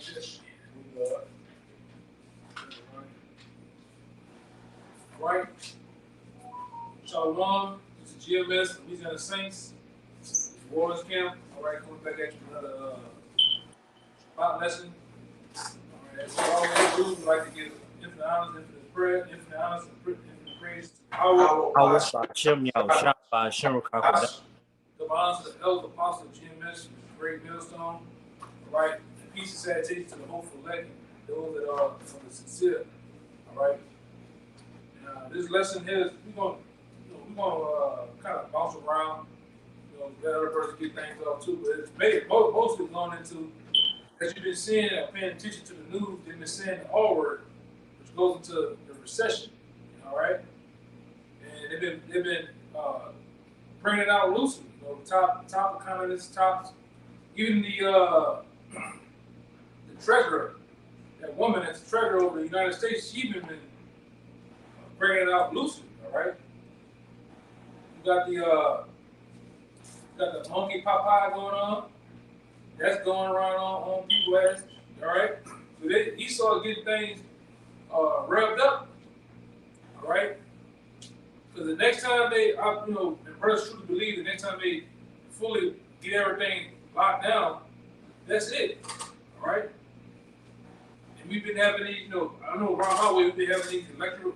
this. Right. Shalom. This is GMS, Louisiana Saints. This is Warriors Camp. All right, coming back at you with another Shabbat lesson. All right, as we always do, we like to give infinite honors, infinite prayer, infinite honors, and infinite praise to our Hashem Yahushua Hashem Rukhakodah. the honors of the elder apostle of GMS, great millstone. All right, and peace and salutation to the hopeful elect, those that are from the sincere. All right. This lesson here is we're gonna kind of bounce around, let other person get things off too. But it's mostly going into, as you've been seeing and paying attention to the news, they've been saying the R word, which goes into the recession. All right, and they've been bringing it out loosely. Top economists, even the treasurer, that woman that's the treasurer of the United States, she's been bringing it out loosely, all right? You got the monkey Popeye going on. That's going around on people's ass, all right? So Esau getting things revved up, all right? Because the next time and brothers truly believe the next time they fully get everything locked down, that's it, all right? And we've been having these, I know around my way we've been having these electric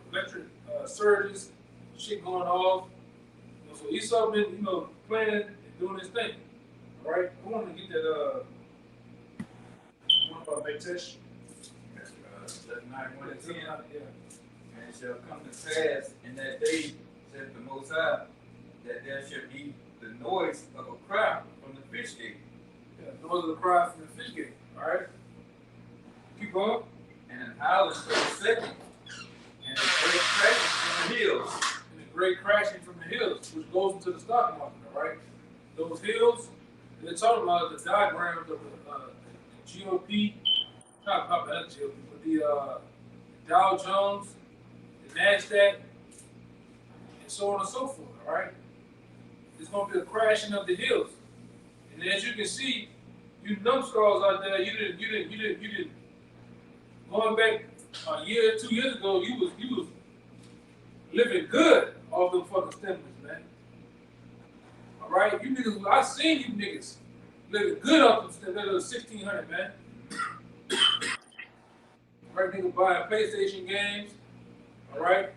surges, shit going off. So Esau been, planning and doing his thing. All right, I want to get that. One about Betesh. That's 9:1 and 10. Yeah. And it shall come to pass in that day, says the Most High, that there shall be the noise of a cry from the fish gate. Yeah, the noise of the cry from the fish gate. All right. Keep going. And an howling for the second. And a great crashing from the hills. And a great crashing from the hills, which goes into the stock market, all right? Those hills, they're talking about the diagrams of the GOP, not the GOP, but the Dow Jones, the NASDAQ, and so on and so forth, all right? There's going to be a crashing of the hills. And as you can see, you numbskulls out there, you didn't, going back a year, 2 years ago, you was living good off them fucking stimulus, man. All right, you niggas, I seen you niggas living good off them stimulus. 1,600, man. All right, niggas buying PlayStation games. All right,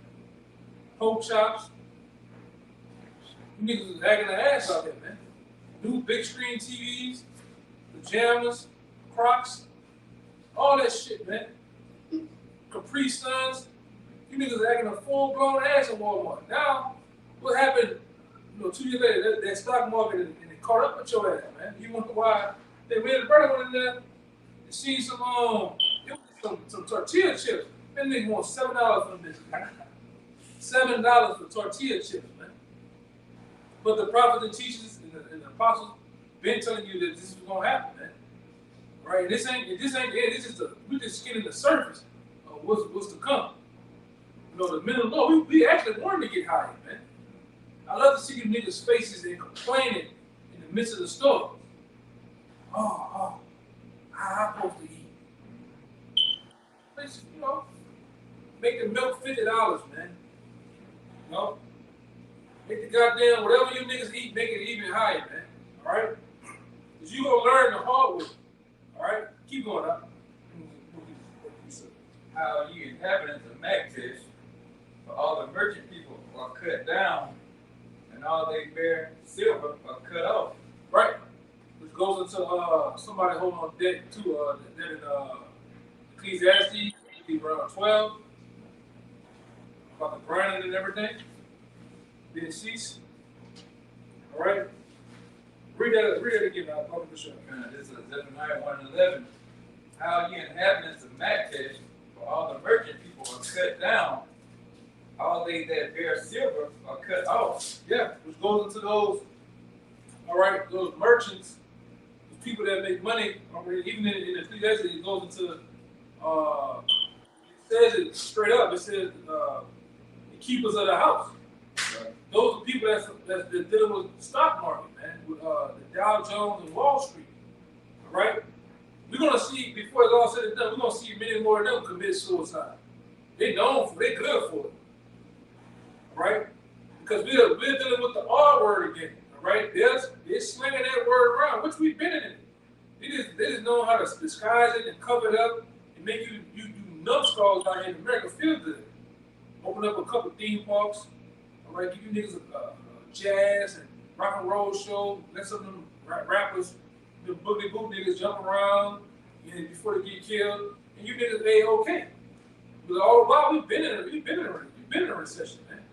pork chops. You niggas was hacking the ass out there, man. New big screen TVs, pajamas, Crocs, all that shit, man. Capri Suns, you niggas are acting a full-blown ass in Walmart. Now, what happened, 2 years later, that stock market and it caught up with your ass, man. You wonder why they made a brother went in there and see some tortilla chips. That nigga wants $7 for this. $7 for tortilla chips, man. But the prophets and teachers and the apostles been telling you that this is gonna happen, man. Right? This ain't it. We're just getting the surface. What's to come? The men of the Lord, we actually wanted to get higher, man. I love to see you niggas' faces and complaining in the midst of the storm. How I'm supposed to eat? Let's, make the milk $50, man. Make the goddamn whatever you niggas eat, make it even higher, man. All right? Because you gonna learn the hard way. All right? Keep going up. How ye inhabitants of Magtish, for all the merchant people are cut down, and all they bear silver are cut off. Right. Which goes into somebody hold on debt too, that in Ecclesiastes, around 12, about the grinding and everything. Didn't cease. All right. Read that again, I'll probably for sure. This is Zephaniah 1 and 11. How ye inhabitants of Magtish, for all the merchant people are cut down, all they that bear silver are cut off. Yeah, which goes into those, all right, those merchants, the people that make money. I mean, even in Ecclesiastes, it goes into, it says it straight up. It says the keepers of the house. Right. Those are people that's dealing with the stock market, man, with the Dow Jones and Wall Street. All right? we're gonna see before it's all said and done. We're gonna see many more of them commit suicide. They known for, they good for it, all right? Because we're dealing with the R word again, all right? They're slinging that word around, which we've been in it. They just know how to disguise it and cover it up and make you numbskulls out here in America feel good. Open up a couple theme parks, all right? Give you niggas a jazz and rock and roll show. Let some of them rappers, the boogie boot niggas jump around before they get killed, and you niggas they okay. But all the while we've been in a recession, man.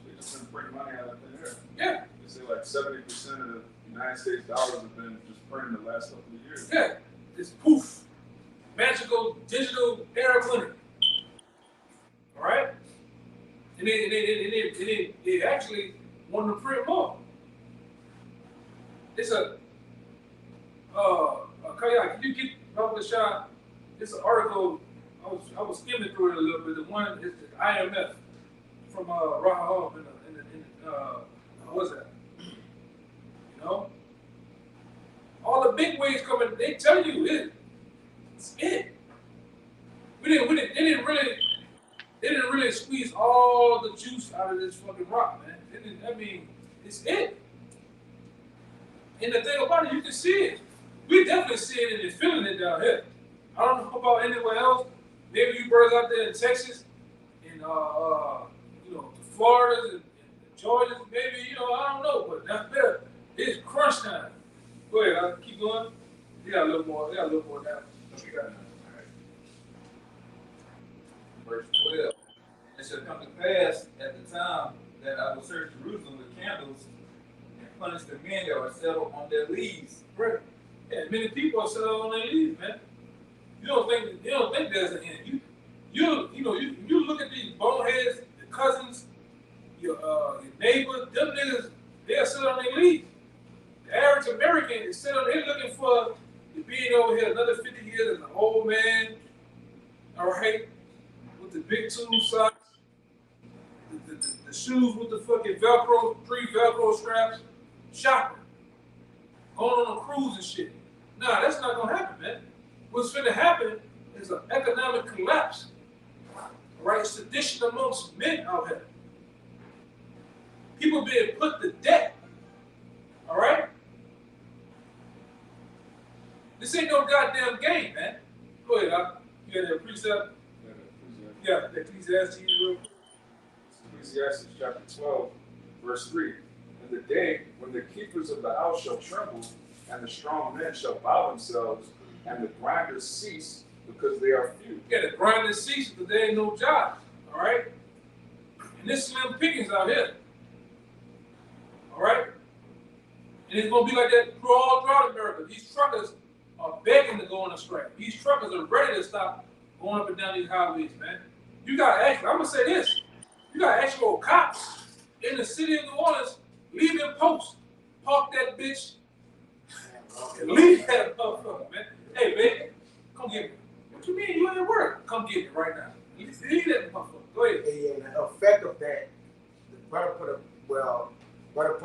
They just been printing money out of thin air. Yeah. They say like 70% of the United States dollars have been just printed the last couple of years. Yeah. It's poof. Magical digital era money. All right? And they actually want to print more. It's Kayak, can you get about the shot? It's an article. I was skimming through it a little bit. The one is the IMF from Raham what's that? You know, all the big wigs coming. They tell you it's it. They didn't really squeeze all the juice out of this fucking rock, man. It's it. And the thing about it, you can see it. We definitely see it and feeling it down here. I don't know about anywhere else. Maybe you brothers out there in Texas, in the Floridas and Georgia, maybe, I don't know, but down there, it's crunch time. Go ahead, I'll keep going. They got a little more down. We got it. Verse 12. It shall come to pass at the time that I will search Jerusalem with candles and punish the men that are settled on their leaves. Right. Yeah, many people are settled on their leaves, man. You don't think there's an end. You look at these boneheads, your cousins, your neighbors, them niggas, they're settled on their leaves. The average American is settled, they're looking for to be over here another 50 years as an old man, all right, with the big tube socks, the shoes with the fucking Velcro, 3 Velcro straps, shopping, going on a cruise and shit. Nah, that's not gonna happen, man. What's finna happen is an economic collapse, right? Sedition amongst men out here. People being put to death, all right? This ain't no goddamn game, man. Go ahead, you got that precept? Yeah, the Ecclesiastes real quick. Ecclesiastes chapter 12, verse 3. In the day when the keepers of the house shall tremble, and the strong men shall bow themselves, and the grinders cease because they are few. Yeah, the grinders cease because there ain't no jobs, all right? And this slim pickings out here, all right? And it's going to be like that all throughout America. These truckers are begging to go on a strike. These truckers are ready to stop going up and down these highways, man. You got actual, I'm going to say this, you got actual cops in the city of New Orleans leaving posts. Park that bitch. Leave that motherfucker, man. Hey, baby, come get me. What you mean? You ain't at work. Come get me right now. Leave that motherfucker. Go ahead. And the effect of that, the brother put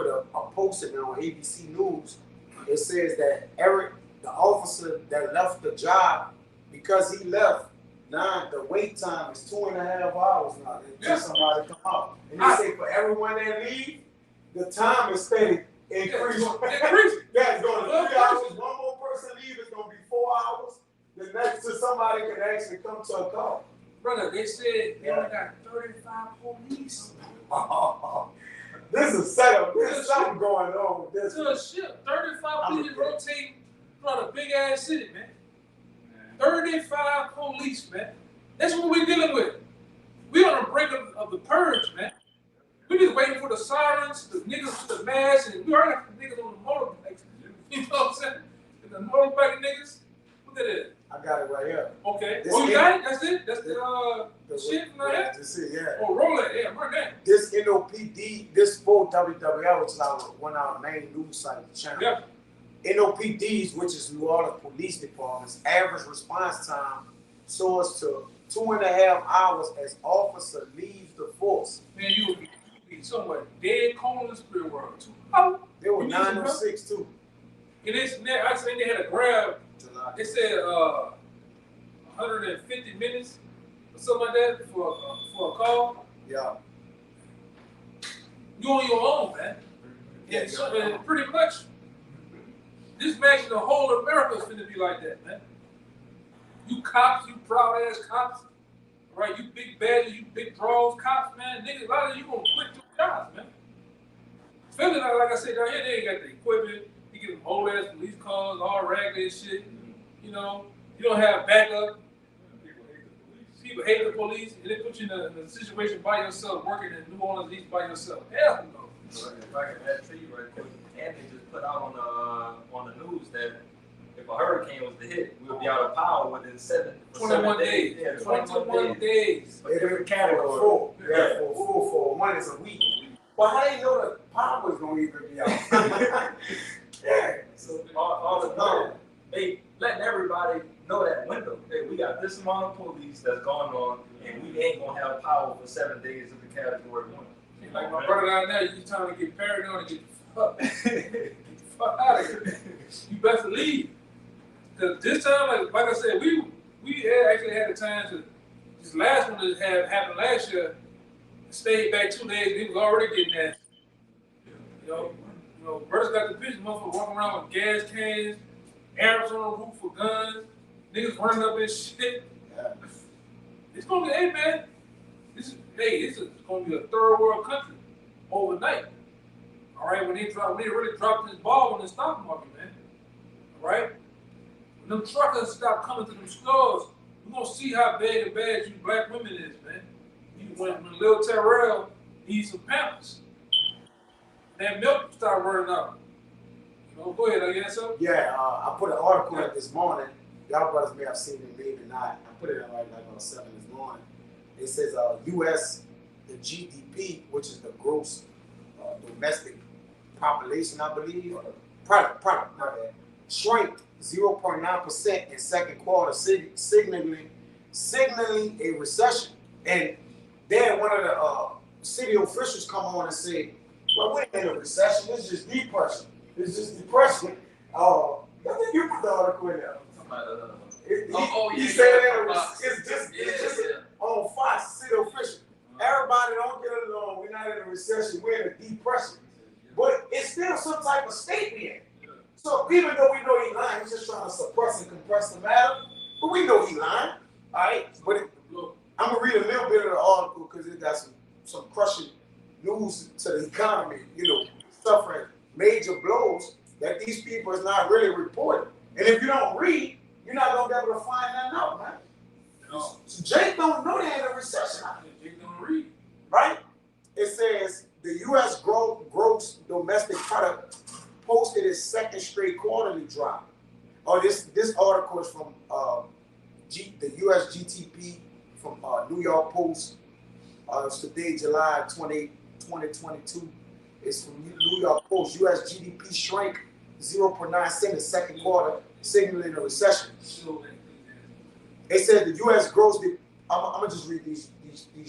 a posting on ABC News. It says that Eric, the officer that left the job, because he left, now the wait time is 2.5 hours now. Until somebody come out. And they say for everyone that leave, the time is steady increasing. That's going to 3 hours. One more person leave, it's going to be 4 hours. The next to somebody can actually come to a call. Brother, they said they only got 35 police. This is setup. There's something going on with this. To a ship. 35 police rotating throughout a big ass city, man. 35 police, man. That's what we're dealing with. We're on the brink of the purge, man. We just waiting for the sirens, the niggas with the masks, and we already got the niggas on the motorbikes. You know what I'm saying? The motorbike niggas. Look at it. I got it right here. Okay. You got it? That's it? That's the shit from that? That's it, yeah. Oh, roll it. Yeah, run that. This NOPD, this for WWL, which is one of our main news sites, channel. Yeah. NOPDs, which is New Orleans Police Department's average response time soars to 2.5 hours as officer leaves the force. Man, you would be somewhere dead cold in the spirit world. Oh, they were 906 too. And I think they had a grab They said 150 minutes or something like that for a call. Yeah. You on your own, man. And so, pretty much, this makes the whole America is finna be like that, man. You cops, you proud ass cops, right? You big badges, you big brawls cops, man. Niggas, a lot of you gonna quit your jobs, man. Especially like I said down here, they ain't got the equipment. You get them old ass police cars, all raggedy and shit. You know, you don't have backup. People hate the police, and they put you in a situation by yourself, working in New Orleans East by yourself. Hell no. If I can add to you right quick, Anthony just put out on the news that if a hurricane was to hit, we'll be out of power within 21 days. Yeah, 21 days. For every category. Four. Yeah, for 1 is a week. Well, how do you know the power was gonna even be out? Yeah. So all the time, they letting everybody know that window. Hey, we got this amount of police that's going on, and we ain't gonna have power for 7 days of the category 1. Like my brother down there, you trying to get paranoid and get the fuck out of here. You best leave. Because this time, like I said, we actually had the time to, this last one that had happened last year, stayed back 2 days, he was already getting that. You know, brothers got the picture, motherfuckers walking around with gas cans, Arabs on the roof with guns, niggas running up and shit. It's gonna be, hey man, this is gonna be a third world country overnight. All right, when they really dropped this ball on the stock market, man. All right, when them truckers stop coming to them stores, we're gonna see how bad and bad you black women is, man. When Lil Terrell needs some Pampers, that milk start running out. You know, go ahead, I guess so. Yeah, I put an article up this morning. Y'all brothers may have seen it, maybe not. I put it in like on 7 this morning. It says U.S. the GDP, which is the gross domestic population, I believe, product, not that, shrank 0.9% in second quarter, signaling a recession. And then one of the city officials come on and say, well, we ain't in a recession, it's just depression. It's just depression. I think you put the article in there. He said that it's just on Fox, city official. Everybody don't get along. We're not in a recession. We're in a depression. But it's still some type of state we're in. So even though we know he lying, he's just trying to suppress and compress the matter. But we know he lying. All right? But I'm going to read a little bit of the article because it got some crushing news to the economy, suffering major blows that these people is not really reporting. And if you don't read, you're not going to be able to find that out, man. No. So Jake don't know they're in a recession. Jake don't read. Right? It says the U.S. gross domestic product posted its second straight quarterly drop. This article is from the U.S. GDP from New York Post. It's today, July 28, 2022. It's from New York Post. U.S. GDP shrank 0.9% in the second quarter, signaling a recession. It said the U.S. gross. I'm gonna just read these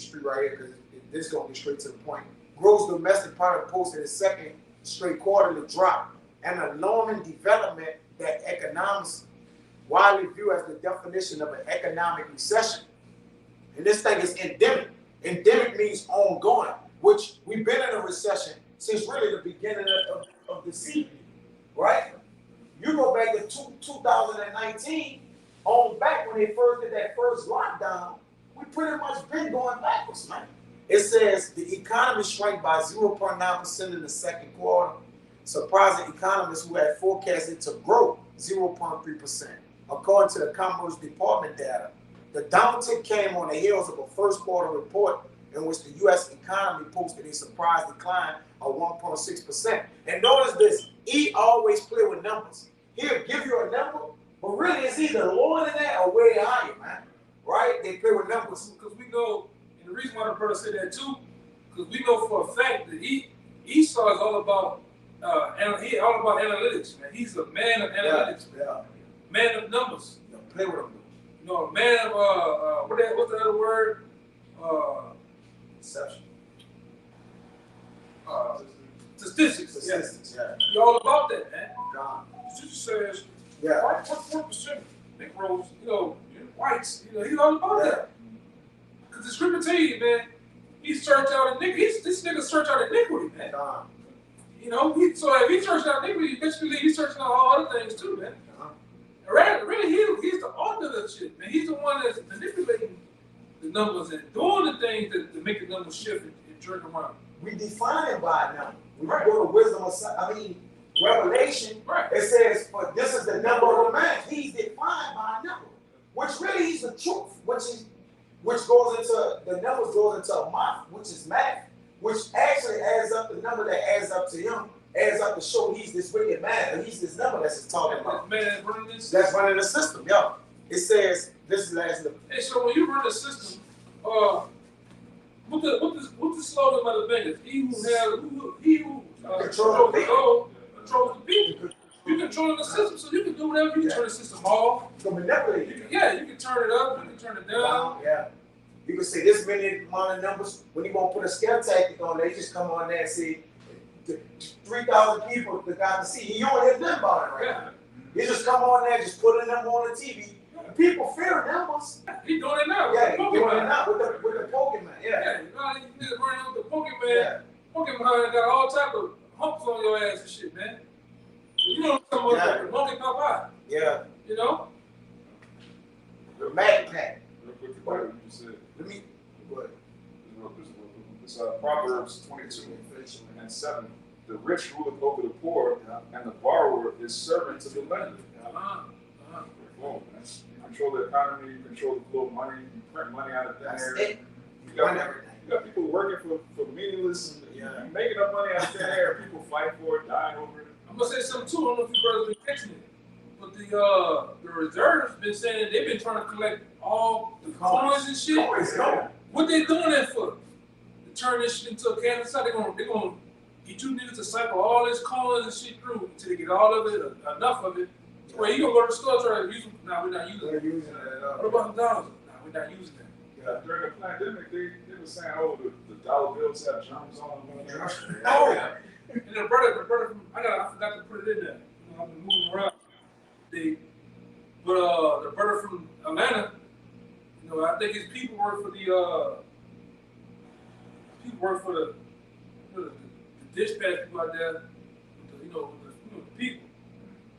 three right here because this is gonna be straight to the point. Gross domestic product posted its second straight quarterly drop, an alarming development that economists widely view as the definition of an economic recession. And this thing is endemic. Endemic means ongoing, which we've been in a recession since really the beginning of the season, right? You go back to 2019, on back when they first did that first lockdown, we pretty much been going backwards, man. It says the economy shrank by 0.9% in the second quarter, surprising economists who had forecasted to grow 0.3%. According to the Commerce Department data, the downtick came on the heels of a first quarter report in which the U.S. economy posted a surprise decline of 1.6%. And notice this, he always play with numbers. He'll give you a number, but really it's either lower than that or way higher, man. Right? They play with numbers. Because we know, and the reason why the brother said that too, because we know for a fact that Esau is all about analytics, man. He's a man of analytics, yeah. Man of numbers. Play with them. Man of what's the other word? Deception. Statistics. Yeah. You're all about that, man. God. It says Yeah. What 4%? Negroes, whites, he's all about that. Because the scripture tell you, man, he searched out iniquity. This nigga searched out iniquity, man. So if he searched out iniquity, basically he's searching out all other things too, man. Really, he's the author of that shit, man. He's the one that's manipulating the numbers and doing the things to make the numbers shift and jerk around. We define it by a number. We go to wisdom Revelation. Right. It says, "For this is the number of the man." He's defined by a number, which really is the truth, which goes into the numbers goes into a month, which is math, which actually adds up the number that adds up to him, adds up to show he's this wicked man, and he's this number that's just talking about. Man, that's running this system. That's running the system, yo. It says this is last number. Hey, so when you run the system, what the slogan by the Vegas? He who controls the people. You control the system, so you can do whatever. You can turn the system off. You can manipulate it. You can turn it up. You can turn it down. Yeah. You can say this many amount of numbers. When you want to put a scare tactic on, they just come on there and say 3,000 people that got to see. You don't hear nothing about it right now. You just come on there, just put a number on the TV. People fear numbers. He's doing it now. Yeah, he's doing it now with the Pokemon. Yeah. You niggas running with the Pokemon. Yeah. Pokemon got all type of humps on your ass and shit, man. You know what I'm talking about? The monkey pop out. Yeah. The Mad Pack. Real quick, what you just said. Let me. Go ahead. It's Proverbs 22:7. The rich ruleth over the poor, and the borrower is servant to the lender. Boom, man. You control the economy, you control the flow of money, you print money out of thin air. You got people working for meaningless, you making up money out of thin air. People fight for it, dying over it. I'm gonna say something too. I don't know if you brothers been catching it, but the reserves been saying they've been trying to collect all the coins and shit. What they doing that for? To turn this shit into a canvas? They're gonna get you niggas to cycle all this coins and shit through until they get all of it, enough of it. Well, you gonna go to the store try to use them? Nah, we're not using it. What about the dollars? Nah, we're not using it. Yeah, during the pandemic, they were saying, oh, the dollar bills have germs on them. Oh, yeah. And the brother from, I forgot to put it in there. I've been moving around. The brother from Atlanta, I think his people work for the dispatch people out there, with the people.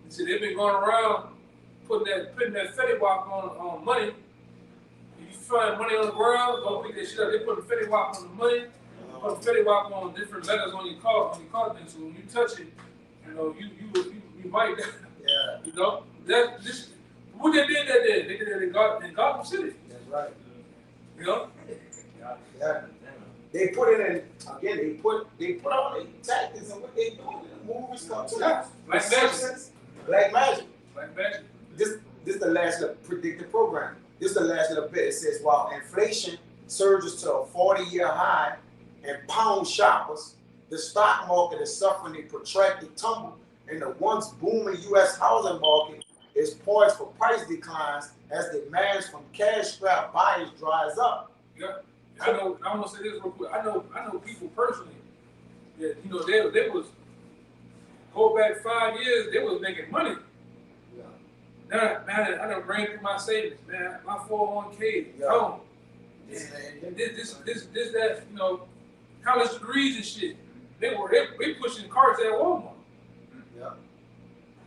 He said they've been going around putting that Fetty Wap on money. If you find money on the ground, don't pick that shit up. They put the Fetty Wap on the money. Put the Fetty Wap on different letters on your car thing. So when you touch it, you might. Yeah. This what they did that day. They did it in Gotham City. That's right. Yeah. They put it in again. They put all the tactics and what they do in the movies, cartoons, Black Magic. This is the last of the predictive program. This is the last of the bit. It says while inflation surges to a 40-year high and pound shoppers, the stock market is suffering a protracted tumble, and the once booming U.S. housing market is poised for price declines as demand from cash-strapped buyers dries up. Yeah. I want to say this real quick. I know people personally that they was go back 5 years, they was making money. Yeah. Now I done ran through my savings, man. My 401k, gone. This that college degrees and shit. They pushing carts at Walmart. Yeah.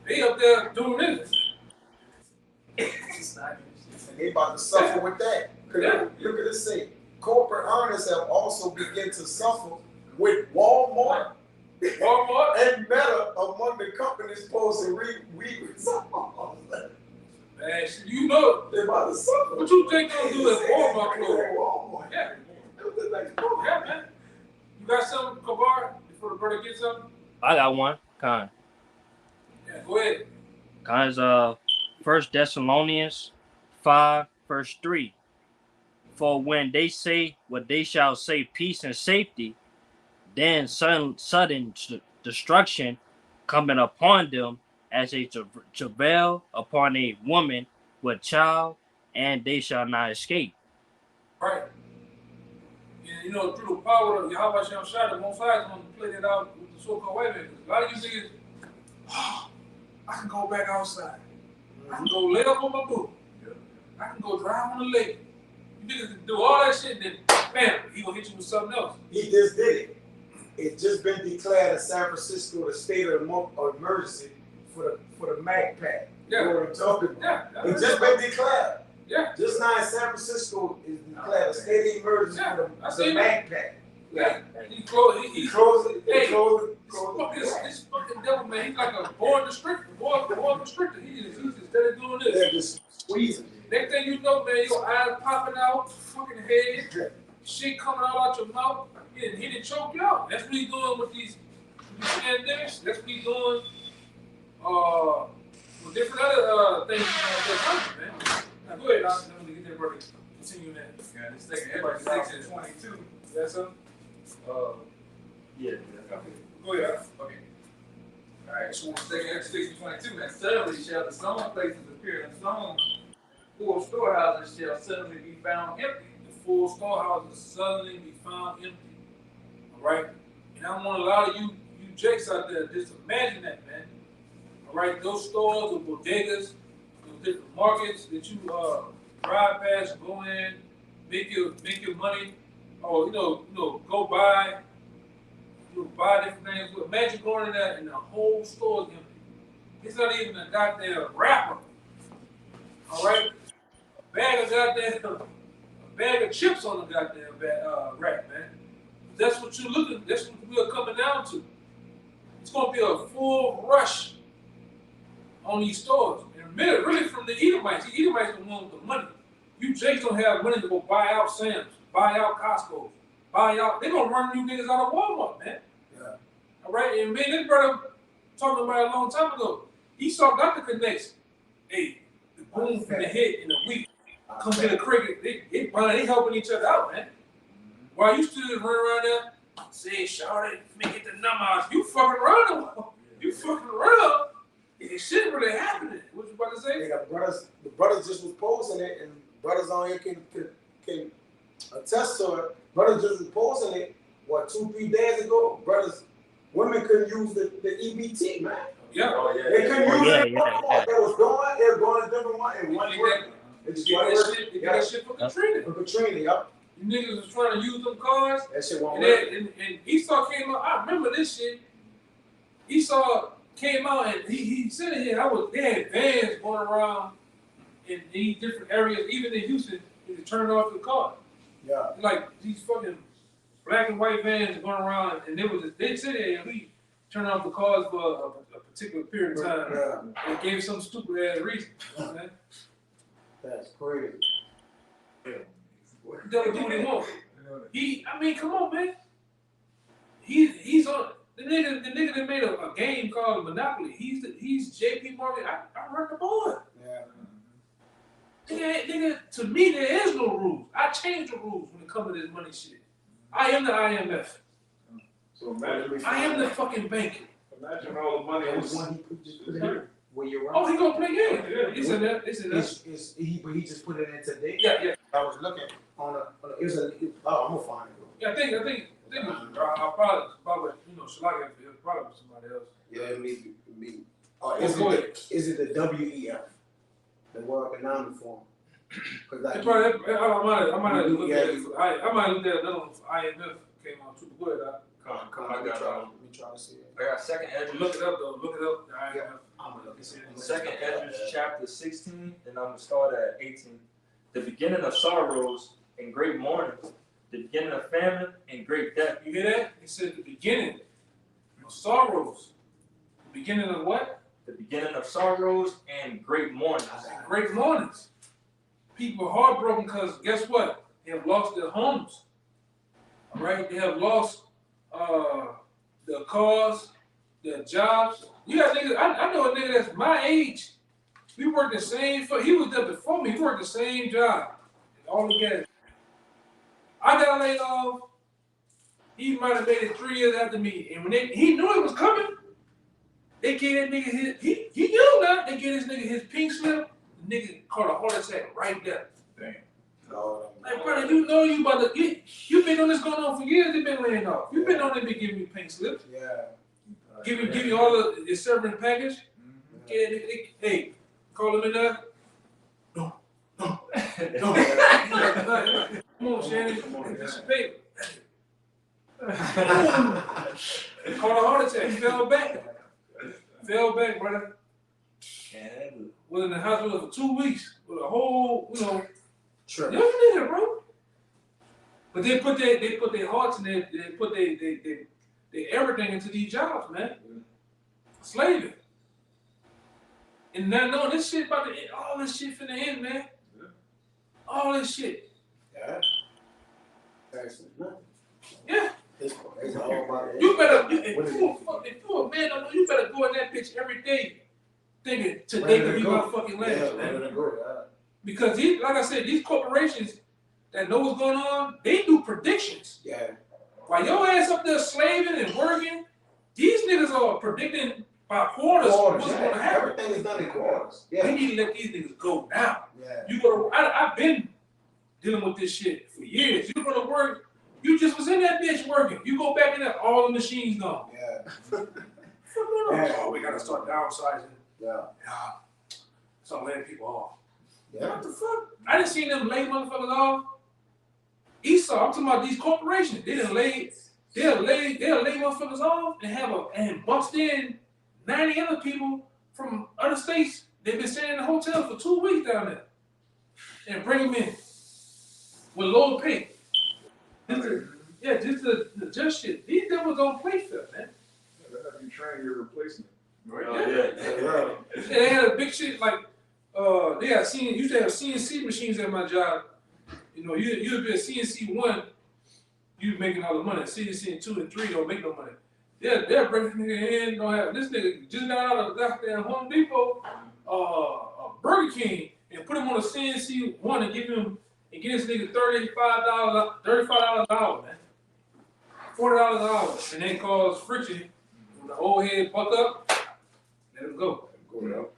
They up there doing this. And they about to suffer with that. Look at this thing. Corporate earners have also begun to suffer with Walmart and Meta among the companies posting results. Man, they're about to suffer. What you think they'll do at Walmart? Yeah. Yeah, man. You got something, Kabar, before the brother gets something? I got one. Con. Yeah, go ahead. Con is 1 Thessalonians 5, verse 3. For when they say what they shall say, peace and safety, then sudden destruction coming upon them as a travail upon a woman with child, and they shall not escape. Right. And through the power of Yahweh Shem Shai, the Most High is going to play that out with the so-called white man. A lot of you niggas, I can go back outside. I can go lay up on my boot. I can go drive on the lake. You niggas can do all that shit, then bam, he gonna hit you with something else. He just did it. It's just been declared in San Francisco the state of emergency for the Mac pack. Yeah. You know what I'm talking about? Yeah. It's just been declared. Yeah. Just now in San Francisco is declared a state of emergency for the Mac pack. Yeah. He closed it. He closed it. This fucking devil, man, he's like a board restrictor. Board restrictor. He's just steady doing this. They're just squeezing. Next thing you know, man, your eyes popping out, fucking head, shit coming out your mouth. He didn't choke you out. That's what he's doing with these pandemics. That's what he's doing with different other things in the country, man. Now, go ahead, I'm gonna get that brother. Continue that. Yeah, this thing, everybody 6 and 22. That's up. Yeah. Okay. Go ahead. Okay. All right. So second 6 and 22. And suddenly shall the sown places appear, and sown full storehouses shall suddenly be found empty. The full storehouses suddenly be found empty. All right? And I want a lot of you jakes out there, just imagine that, man. All right? Those stores, the bodegas, those different markets that you drive past, go in, make your money, or go buy different things. Imagine going in there and the whole store is empty. It's not even a goddamn wrapper. All right? A bag of chips on the goddamn rack, man. That's what we're coming down to. It's gonna be a full rush on these stores. And really from the Edomites. The Edomites don't want the money. You Jakes don't have money to go buy out Sam's, buy out Costco, they're gonna run you niggas out of Walmart, man. Yeah. All right, and man, this brother talking about it a long time ago. He saw Dr. Connects. Hey, the boom from the head in a week. Come get a cricket. They helping each other out, man. While you still run around there, say, shout it, make it the numbers. You fucking around. You fucking around. It shit really happening. What you about to say? Yeah, the brothers just was posting it, and brothers on here can attest to it. Brothers just was posting it, 2-3 days ago? Women couldn't use the EBT, man. Yeah. Oh, yeah. They couldn't use it. Yeah. They were going a different one, and one working. They did that shit for Katrina. For Katrina, yup. You niggas was trying to use them cars. That shit won't And, work. and Esau came out. I remember this shit. Esau came out and he said it here. They had vans going around in these different areas, even in Houston, to turn off the car. Yeah. Like these fucking black and white vans going around, and they said it, and we turned off the cars for a particular period of time. Yeah. They gave some stupid ass reason. You know what I'm saying? That's crazy. He doesn't do what he wants. Come on, man. He's on the nigga that made a game called Monopoly. He's JP Morgan. I run the board. Yeah. Nigga, to me there is no rules. I change the rules when it comes to this money shit. I am the IMF. So imagine. I am the fucking bank. Imagine all the money That was. was one he just put in here. Where you're right. Oh, he gonna play game. Yeah. It's in there. It's in there. But he just put it in today. Yeah. I was looking on I'm gonna find it. Yeah, I think I'll probably Shalaka is probably somebody else. Yeah, me. Go ahead. Is it the WEF, the World Economic Forum? Because I might have looked at it. I might look at another one for IMF came out too. Go ahead. let me try to see it. I got second Ezra. Look it up though. Look it up. I'm gonna look it up. Second Ezra chapter 16, and I'm gonna start at 18. The beginning of sorrows and great mourning, the beginning of famine and great death. You hear that? It said the beginning of sorrows. The beginning of what? The beginning of sorrows and great mourning. Great mornings. People are heartbroken because guess what? They have lost their homes. All right? They have lost their cars, their jobs. You got niggas, I know a nigga that's my age. We worked the same, he was there before me. He worked the same job. All together. I got laid off. He might have made it 3 years after me. And when he knew it was coming, they gave that nigga he knew that. They gave this nigga his pink slip. The nigga caught a heart attack right there. Damn. Like, brother, you know you about to, you've been on this going on for years. They've been laying off. You've been on them, been giving me pink slips. Yeah. Give you all the severance package. Yeah, hey, call him in there. No. Come on, Shannon. This is paper. Caught a heart attack. Fell back, brother. Was in the hospital for 2 weeks with a whole, Sure. young nigga, bro. But they put their hearts and they put their everything into these jobs, man. Slaving. And now knowing this shit about to end, all this shit finna end, man. All this shit. Yeah. Yeah. It's all about it. You better, if you a man, you better go in that bitch every day thinking today could be my fucking last, man. Because these, like I said, these corporations that know what's going on, they do predictions. Yeah. While your ass up there slaving and working, these niggas are predicting by quarters what's going to happen. Everything is done in quarters. Yeah. We need to let these niggas go now. Yeah. You go to, I've been dealing with this shit for years. You go to work, you just was in that bitch working. You go back in there, all the machines gone. Yeah. Oh, we gotta start downsizing. Yeah. Start laying people off. Yeah. What the fuck? I didn't see them lay motherfuckers off. Esau, I'm talking about these corporations. They'll lay motherfuckers off and bust in 90 other people from other states. They've been staying in the hotel for 2 weeks down there. And bring them in with lower pay. Just the just shit. These devils don't play fair, man. They'll have you train your replacement. Right? Yeah. They had a big shit like used to have CNC machines at my job. You know, you'd be a CNC 1, you making all the money. CNC 2 and 3 don't make no money. They'll bring this nigga in, don't have this nigga just got out of goddamn Home Depot, Burger King, and put him on a CNC 1 and get this nigga $35 an hour, man. $40 an hour. And then cause friction. When the old head buck up, let him go.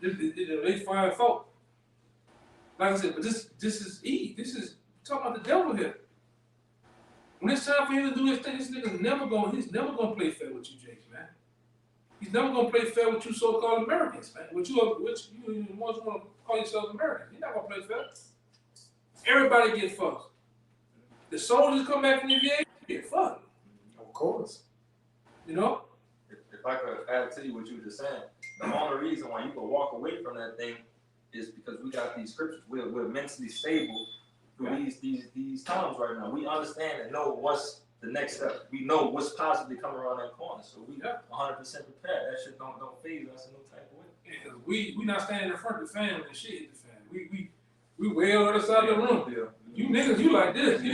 They find fault. Like I said, but this is Eve. This is talking about the devil here. When it's time for him to do his thing, this nigga's never gonna play fair with you, Jakes, man. He's never gonna play fair with you so-called Americans, man. Which you ones who want to call yourselves Americans. He's not gonna play fair. Everybody get fucked. The soldiers come back from the VA, get fucked. Of course. You know? If I could add to you what you were just saying, the only reason why you can walk away from that thing is because we got these scriptures. We're mentally stable through these times right now. We understand and know what's the next step. We know what's possibly coming around that corner. So we 100% prepared. That shit don't phase us in no type of way. Yeah, we not standing in front of the fan when the shit hit the fan. We way on the other side of the room. Yeah. You niggas, you like this. You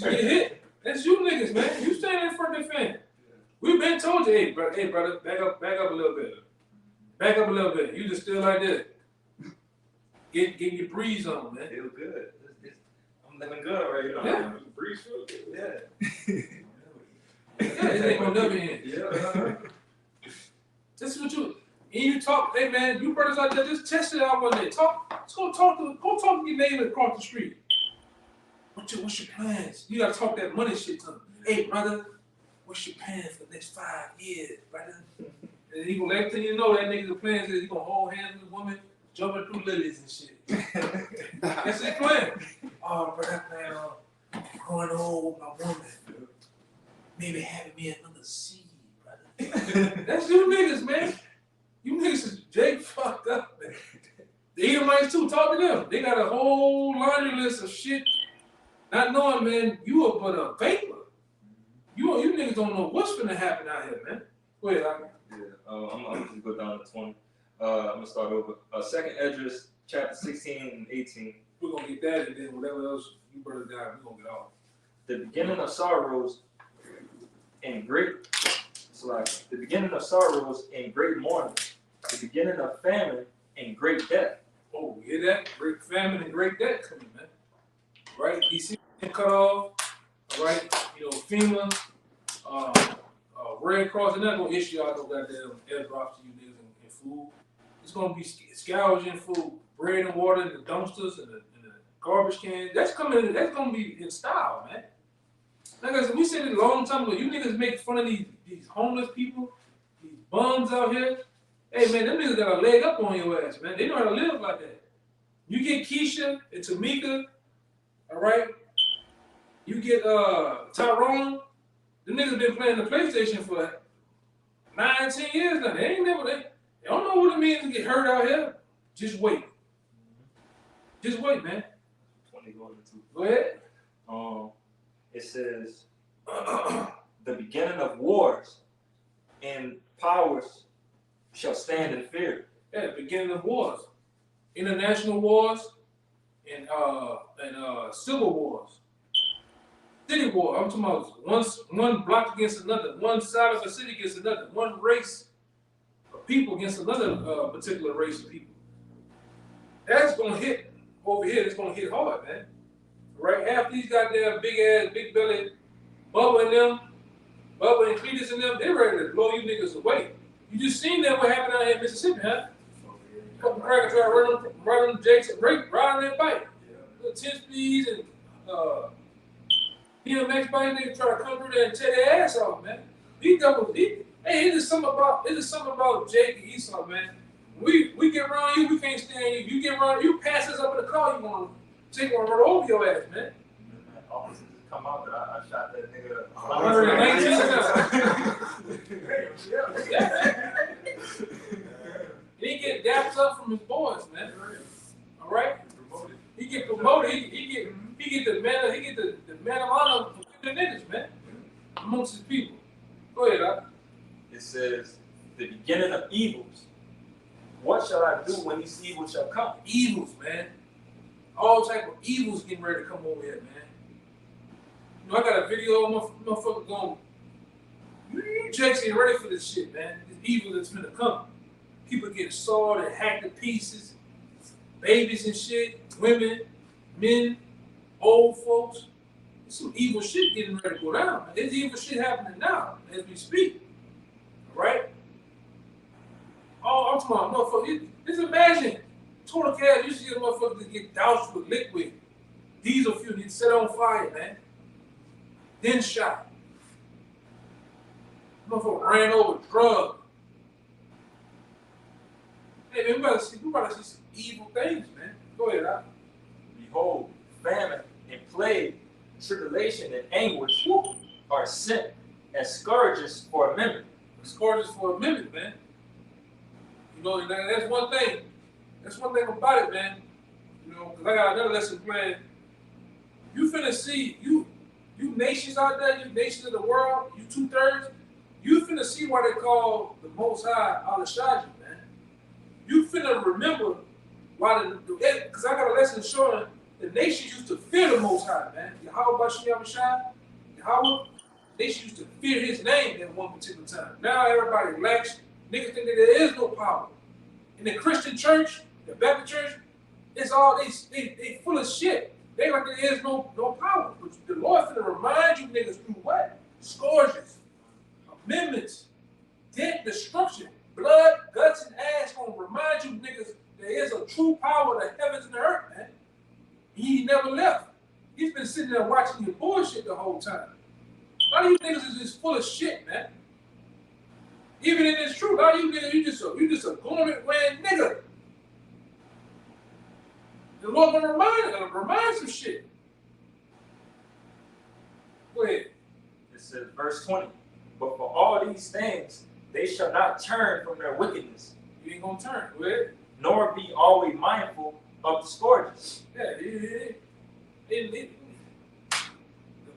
get hit. That's you niggas, man. You standing in front of the fan. We've been told you, hey brother, back up a little bit. Back up a little bit. You just still like this. Get your breeze on, man. Feel good. I'm living good already. Yeah. The breeze feel good. Yeah. Yeah, it ain't gonna never end. Yeah. This is what you talk, hey man, you brothers out there, just test it out one day. Go talk to your neighbor across the street. What's your plans? You gotta talk that money shit to them. Hey brother, what's your plans for the next 5 years, brother? And he gonna let you know that nigga's plans is he gonna hold hands with a woman, jumping through lilies and shit. That's his plan. Oh, brother, I plan on going home with my woman. Maybe having me another seed, brother. That's you niggas, man. You niggas is Jake fucked up, man. The Edomites too, talk to them. They got a whole laundry list of shit. Not knowing, man, you are but a vapor. You niggas don't know what's gonna happen out here, man. Go ahead, Aki. Yeah. I'm gonna go down to 20. I'm gonna start over. 2nd Esdras, chapter 16 and 18. We're gonna get that, and then whatever else you brothers got, we're gonna get off. The beginning of sorrows and great. It's like the beginning of sorrows and great mourning. The beginning of famine and great death. Oh, you hear that? Great famine and great debt coming, man. Right? DC cut off. All right? You know, FEMA, Red Cross, they're not gonna issue out no goddamn airdrops to you niggas and food. It's gonna be scavenging food, bread and water in the dumpsters and the garbage cans. That's coming. That's gonna be in style, man. Like I said, we said it a long time ago. You niggas make fun of these homeless people, these bums out here. Hey man, them niggas got a leg up on your ass, man. They know how to live like that. You get Keisha and Tamika, all right? You get Tyrone. Them niggas been playing the PlayStation for 9, 10 years now. They don't know what it means to get hurt out here. Just wait. Just wait, man. 20 going to 2. Go ahead. It says the beginning of wars and powers shall stand in fear. Yeah, the beginning of wars. International wars and civil wars. City war. I'm talking about one block against another, one side of a city against another, one race of people against another particular race of people. That's gonna hit over here. It's gonna hit hard, man. Right? Half these goddamn big ass, big belly, Bubba and Cletus and them, they're ready to blow you niggas away. You just seen that what happened out here in Mississippi, huh? Couple crackers try to run on Jakes and riding that bike. Little 10 speeds and BMX bike, niggas try to come through there and tear their ass off, man. Hey, it is something about Jake and Esau, man. We get around you, we can't stand you. You get around, you pass us up in the car, you want to take one run over your ass, man. Officers come out that I shot that nigga 119 times. Yeah, man. He get dapped up from his boys, man. All right. He get promoted. He get the man of honor for the niggas, man, amongst his people. Go ahead, Doc. It says the beginning of evils. What shall I do when these evils shall come? Evils, man. All type of evils getting ready to come over here, man. You know, I got a video of motherfucker going. You Jakes ain't ready for this shit, man. This evil that's gonna come. People getting sawed and hacked to pieces. Babies and shit. Women, men, old folks. There's some evil shit getting ready to go down, man. There's evil shit happening now as we speak. All right? Oh, I'm talking about motherfucker. Just imagine total chaos. You see a motherfucker get doused with liquid, diesel fuel, get set on fire, man. Then shot. Motherfucker ran over, drugged. Hey, man, we about to see some evil things, man. Go ahead, Al. Behold, famine and plague, tribulation and anguish are sent as scourges for a minute. Scourges for a minute, man. You know, that's one thing. That's one thing about it, man. You know, because I got another lesson planned. You finna see, you nations out there, you nations of the world, you 2/3, you finna see why they call the Most High Al-Shaji, man. You finna remember why because I got a lesson showing the nations used to fear the Most High, man. Yahweh Bashim Shai, Yahweh, the nation used to fear his name at one particular time. Now everybody relaxed. Niggas think that there is no power. In the Christian church, the Baptist church, it's all they full of shit. They like there is no power. But the Lord finna remind you niggas through what? Scourges, amendments, death, destruction, blood, guts, and ass gonna remind you niggas there is a true power of the heavens and the earth, man. He never left. He's been sitting there watching your bullshit the whole time. A lot of you niggas is just full of shit, man. Even in this truth, a lot of you niggas, you just a garment wearing nigga. The Lord gonna remind some shit. Go ahead. It says, verse 20, but for all these things, they shall not turn from their wickedness. You ain't gonna turn. Go ahead. Nor be always mindful of the scourges. Yeah, the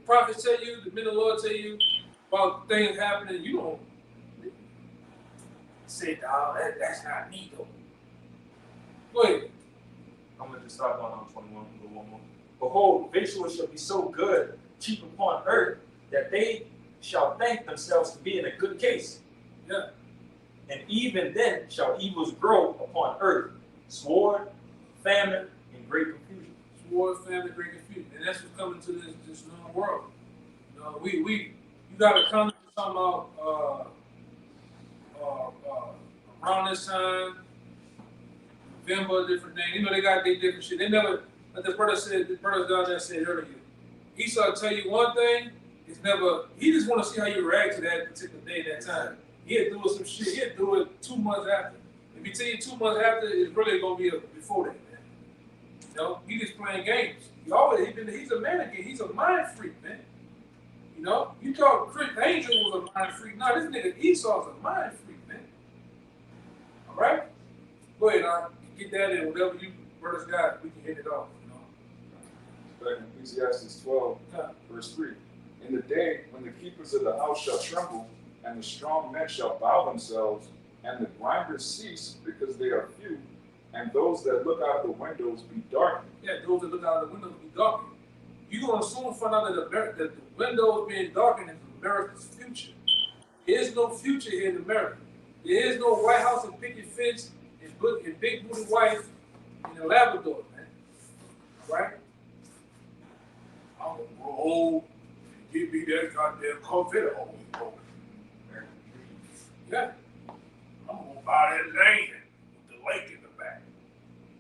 prophets tell you, the men of the Lord tell you about things happening, you don't say, dog, that's not me though. Go ahead. I'm going to just start going on 21 and go one more. Behold, victuals shall be so good, cheap upon earth, that they shall think themselves to be in a good case. Yeah. And even then shall evils grow upon earth, sword, famine, and great confusion. Sword, famine, great confusion. And that's what's coming to this known world. You know, you gotta come to something about around this time, November, different things. You know, they got their different shit. They never, like the brother down there said earlier, Esau tell you one thing, it's never, he just want to see how you react to that particular day, that time. He'll do some shit. He'll do it 2 months after. If he tell you 2 months after, it's really gonna be before that, man. You know, he just playing games. He's a mannequin. He's a mind freak, man. You know, you thought Chris Angel was a mind freak. No, this nigga Esau's a mind freak, man. All right? Go ahead, get that in. Whatever you brothers got, we can hit it off, you know. Back in Ecclesiastes 12, verse 3. In the day when the keepers of the house shall tremble, and the strong men shall bow themselves, and the grinders cease because they are few, and those that look out of the windows be darkened. Yeah, those that look out of the windows be darkened. You're going to soon find out that the windows being darkened is America's future. There is no future here in America. There is no White House and picket fence and big booty wife in a Labrador, man. All right? I'm going to grow old and give me that goddamn Corvette. Yeah. I'm going to buy that land with the lake in the back.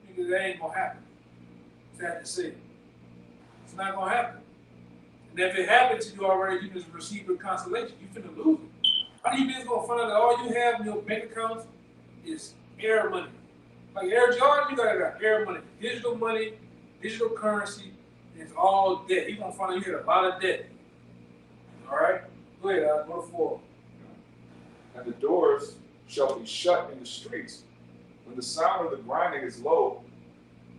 Nigga, that ain't going to happen. Sad to say. It's not going to happen. And if it happens to you already, you just receive a consolation. You finna lose it. How do you think going to find out that all you have in your bank accounts is air money? Like Air Jordan, you got air money. Digital money, digital currency, it's all debt. You're going to find out you had a lot of debt. All right? Go ahead, I'll go to 4. And the doors shall be shut in the streets when the sound of the grinding is low.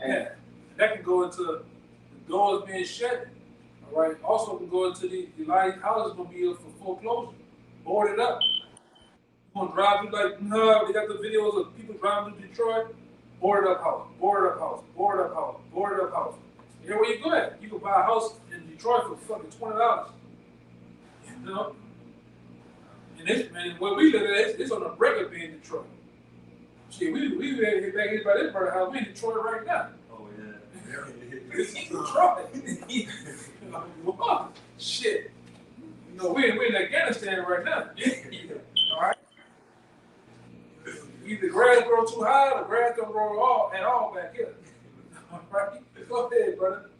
And yeah, that can go into the doors being shut. All right. Also can go into the lot of houses going to be up for foreclosure, boarded up. You're going to drive through like, they got the videos of people driving through Detroit, boarded up house, boarded up house, boarded up house, boarded up house. You know where you go at? You can buy a house in Detroit for fucking $20. You know? And this, man, where we live at, it's on the break up in Detroit. Shit, we ready to get back here by this brother house. We in Detroit right now. Oh, yeah. It's Detroit. Shit. You know, we're in Afghanistan right now. All right? Either grass grow too high or grass don't grow at all back here. All right? Go ahead, brother.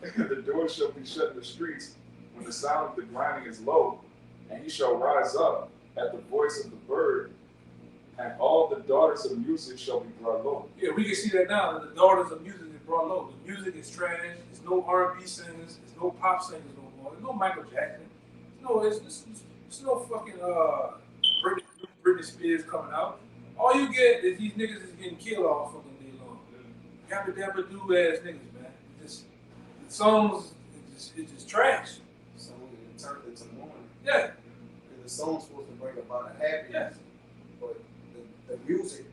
The doors shall be shut in the streets when the sound of the grinding is low, and he shall rise up at the voice of the bird, and all the daughters of music shall be brought low. Yeah, we can see that now, that the daughters of music is brought low. The music is trash. There's no R&B singers. There's no pop singers no more. There's no Michael Jackson. It's no fucking Britney Spears coming out. All you get is these niggas is getting killed all fucking day long. Yabba dabba do ass niggas, man. The songs, it's just trash. So it turned into mourning. Yeah. And the song's supposed to bring about a happiness, but the music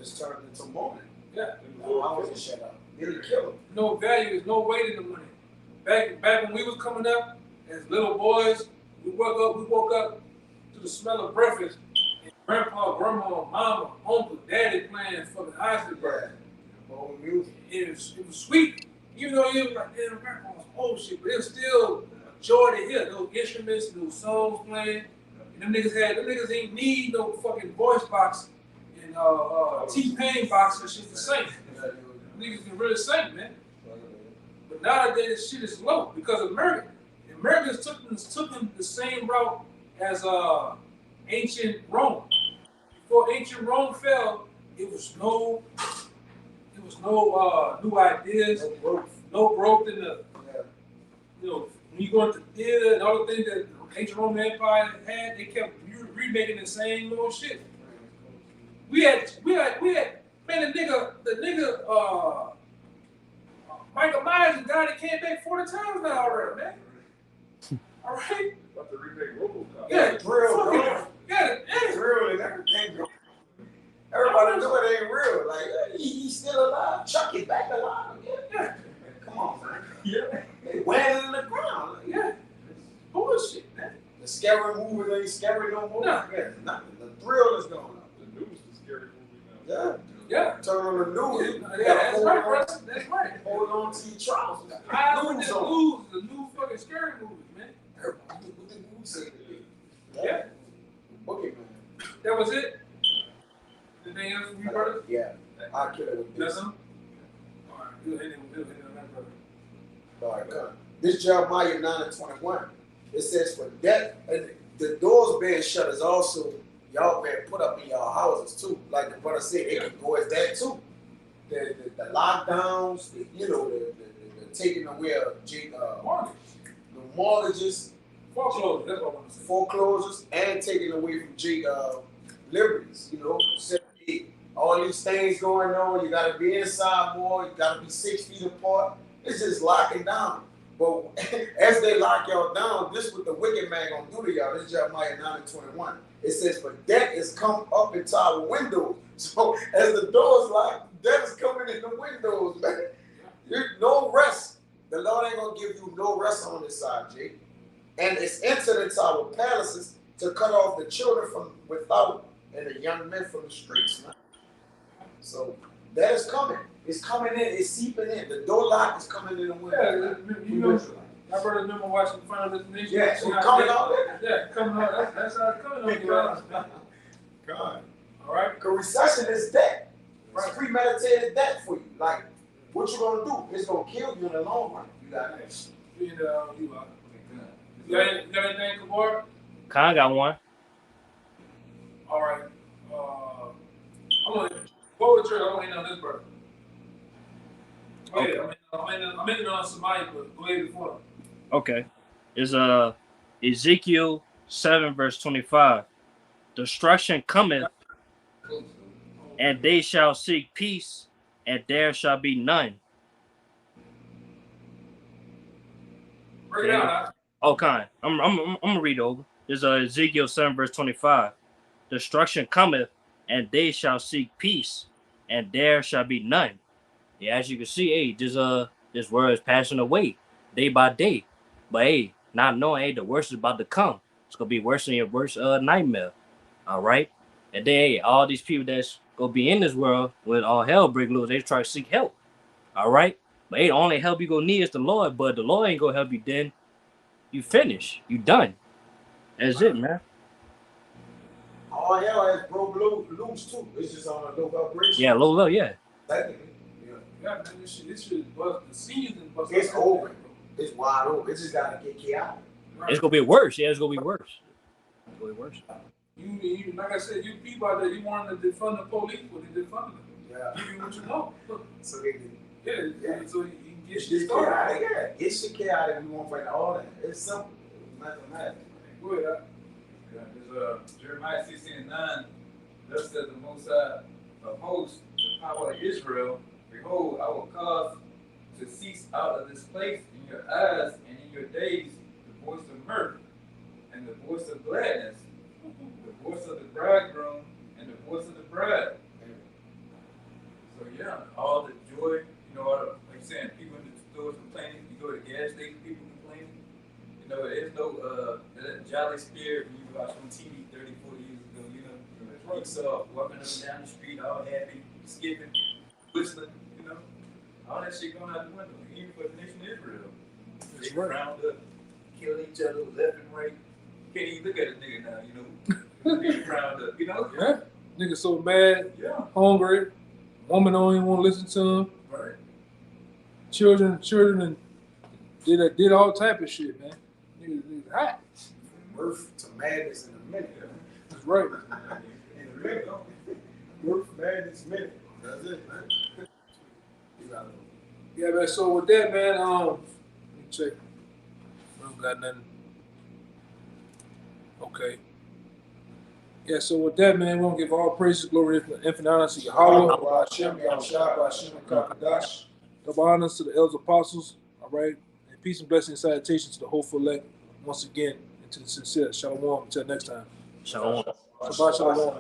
is turned into mourning. Yeah. I was shut up. It'll kill him. No value, there's no weight in the money. Back when we was coming up as little boys, we woke up to the smell of breakfast. And grandpa, grandma, mama, uncle, daddy playing fucking Heisenberg. Old music. It was sweet. Even though you was like, damn, grandpa's old shit, but it was still a joy to hear those instruments, those songs playing. And them niggas ain't need no fucking voice box and T-Pain box and shit to sing. Niggas can really sing, man. But nowadays, this shit is low because Americans took them the same route as ancient Rome. Before ancient Rome fell, it was no new ideas, no growth in the, when you go into theater and all the things that the ancient Roman Empire had, they kept remaking the same little shit. We had, man, the nigga, Michael Myers and God, he came back 40 times now already, man. All right? About to remake RoboCop. Yeah, Drill, yeah, drill and everything. Everybody know it ain't real. Like, he's still alive. Chuck is back alive. yeah. Come on, man. Yeah. They wet in the ground. Like, Yeah. Bullshit, man. the scary movies ain't scary no more. No. Yeah, nothing. The thrill is gone. The news is a scary movie now. Yeah. Yeah. Turn on the news. Yeah, that's right, brother. That's right. Hold on to your trousers. I would News just on. lose the new fucking scary movies, man. Everybody, what the news say? Yeah. Boogeyman. That was it. Anything else from you, brother? Yeah. I'll kill it with this. Nothing? All right, we'll hit it on that, brother. All right, come. This Jeremiah 9:21. It says, for death, and the doors being shut is also y'all being put up in y'all houses too. Like the brother said, it can go as that too. The lockdowns, the taking away of the mortgages, Foreclosure, that's what I want to say. foreclosures, and taking away from liberties. All these things going on. You got to be inside more. You got to be 6 feet apart. It's just locking down. But as they lock y'all down, this is what the wicked man gonna do to y'all. This is Jeremiah 9:21. It says, "For death is come up into our windows." So as the doors lock, death is coming in the windows, man. No rest. The Lord ain't gonna give you no rest on this side, Jake. And it's entered into our palaces to cut off the children from without and the young men from the streets, man. So that is coming. It's coming in. It's seeping in. The door lock is coming in the window. Yeah, I remember watching Final Destination. Yeah, it's coming out there. Yeah, coming out. That's how it's coming on you. God. All right. Because recession is debt. It's premeditated debt for you. Like, what you gonna do? It's gonna kill you in the long run. You got that. You got anything, Kabar? Khan got one. All right. I'm gonna go with church. I'm gonna end on this, brother. Go ahead. I'm ending on somebody, but go ahead before. Okay. It's Ezekiel 7 verse 25. Destruction cometh, and they shall seek peace, and there shall be none. Break it out. Oh, Khan. I'm gonna read over. There's Ezekiel 7 verse 25. Destruction cometh, and they shall seek peace, and there shall be none. Yeah, as you can see, hey, this world is passing away day by day. But hey, not knowing, hey, the worst is about to come. It's gonna be worse than your worst nightmare. All right. And then hey, all these people that's gonna be in this world when all hell break loose, they try to seek help. All right. But hey, the only help you gonna need is the Lord, but the Lord ain't gonna help you then. You finish. You done. That's it, man. All hell has broke loose too. It's just on a low vibration. Yeah, low, yeah. Technically. Yeah, man, this shit bust the season. It's over. It's wide open. It just gotta get chaotic. It's gonna be worse. Yeah, it's gonna be worse. It's gonna be worse. You like I said, you people out there, you want to defund the police, but they defund them. Yeah. Give you what you know. So they can. Yeah. So you can get It's shit just started. chaotic. Yeah. Get shit chaotic. We won't fight all that. It's simple. Mathematics. Go ahead. There's Jeremiah 16:9. Thus says the Most High of hosts, the power of Israel. Behold, I will cause to cease out of this place in your eyes and in your days the voice of mirth and the voice of gladness, the voice of the bridegroom and the voice of the bride. So yeah, all the joy, all the, like you're saying, people in the stores complaining. You go to the gas station, people complaining. There's no that jolly spirit when you watch on TV 30, 40 years ago. You saw walking up and down the street, all happy, skipping, whistling. All that shit going out the window, even for the nation of Israel. They round up, kill each other left and right. You can't even look at a nigga now, They round up, Yeah. Nigga so bad, Yeah. hungry. Woman don't even want to listen to him. Right. Children, and did all type of shit, man. Niggas hot. Birth to madness in a minute. That's right. In a minute. Birth to madness minute. That's it, man. Yeah, man. So with that, man, let me check. We don't got nothing. Okay. Yeah, so with that, man, we're gonna give all praises, glory, and infinite honor to Yahweh, Hashem, Yahushua, Hashem, and Kakadash. Double honors to the elders apostles, all right? And peace and blessing and salutations to the hopeful elect once again, and to the sincere. Shalom. Until next time. Shalom. Shabbat shalom.